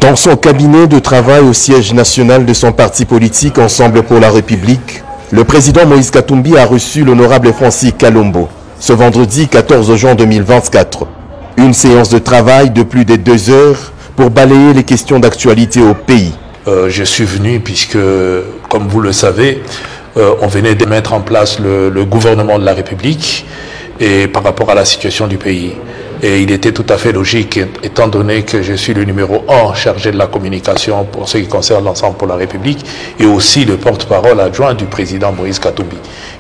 Dans son cabinet de travail au siège national de son parti politique Ensemble pour la République, le président Moïse Katumbi a reçu l'honorable Francis Kalombo ce vendredi 14 juin 2024. Une séance de travail de plus de 2 heures pour balayer les questions d'actualité au pays. Je suis venu puisque, comme vous le savez, on venait de mettre en place le gouvernement de la République et par rapport à la situation du pays. Et il était tout à fait logique, étant donné que je suis le numéro 1 chargé de la communication pour ce qui concerne l'Ensemble pour la République et aussi le porte-parole adjoint du président Moïse Katumbi.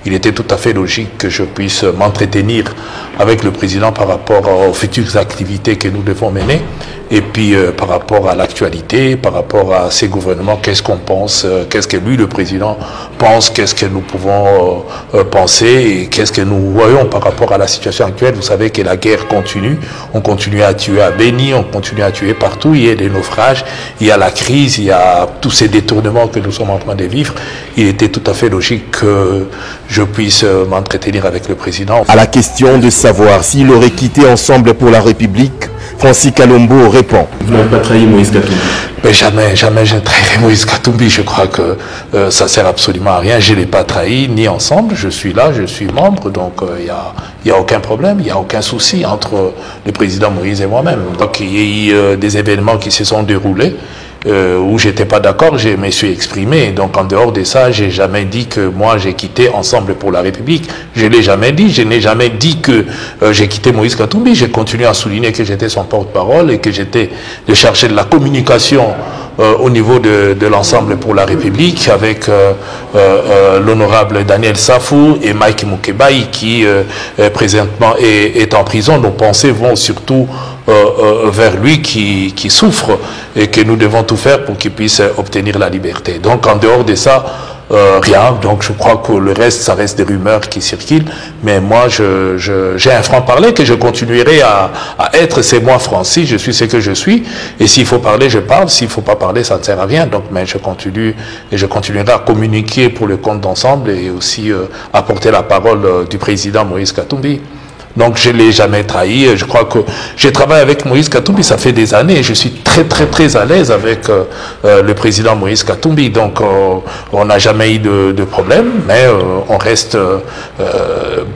Il était tout à fait logique que je puisse m'entretenir avec le président par rapport aux futures activités que nous devons mener et puis par rapport à l'actualité, par rapport à ces gouvernements, qu'est-ce qu'on pense, qu'est-ce que lui, le président, pense, qu'est-ce que nous pouvons penser et qu'est-ce que nous voyons par rapport à la situation actuelle. Vous savez que la guerre continue, on continue à tuer à Béni, on continue à tuer partout, il y a des naufrages, il y a la crise, il y a tous ces détournements que nous sommes en train de vivre. Il était tout à fait logique que je puisse m'entretenir avec le président. À la question de savoir s'il aurait quitté Ensemble pour la République, Francis Kalombo répond. Vous n'avez pas trahi Moïse Katumbi? Mais jamais je ne trahirai Moïse Katumbi. Je crois que ça sert absolument à rien. Je ne l'ai pas trahi, ni Ensemble. Je suis là, je suis membre, donc il y a aucun problème, il n'y a aucun souci entre le président Moïse et moi-même. Donc il y a eu des événements qui se sont déroulés où j'étais pas d'accord, je me suis exprimé. Donc en dehors de ça, j'ai jamais dit que moi j'ai quitté Ensemble pour la République. Je l'ai jamais dit. Je n'ai jamais dit que j'ai quitté Moïse Katumbi. J'ai continué à souligner que j'étais son porte-parole et que j'étais le chargé de la communication au niveau de l'Ensemble pour la République avec l'honorable Daniel Safou et Mike Mukebai qui présentement est en prison. Nos pensées vont surtout vers lui qui souffre et que nous devons tout faire pour qu'il puisse obtenir la liberté. Donc en dehors de ça, rien. Donc je crois que le reste, ça reste des rumeurs qui circulent. Mais moi, j'ai un franc-parler que je continuerai à être. C'est moi, Francis, je suis ce que je suis. Et s'il faut parler, je parle. S'il ne faut pas parler, ça ne sert à rien. Donc, mais je continue et je continuerai à communiquer pour le compte d'Ensemble et aussi apporter la parole du président Moïse Katumbi. Donc je ne l'ai jamais trahi. Je crois que j'ai travaillé avec Moïse Katumbi, ça fait des années. Et je suis très à l'aise avec le président Moïse Katumbi. Donc on n'a jamais eu de problème, mais on reste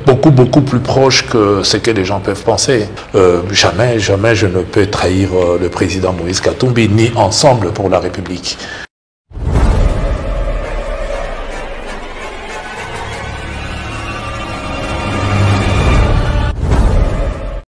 beaucoup plus proche que ce que les gens peuvent penser. Jamais je ne peux trahir le président Moïse Katumbi, ni Ensemble pour la République.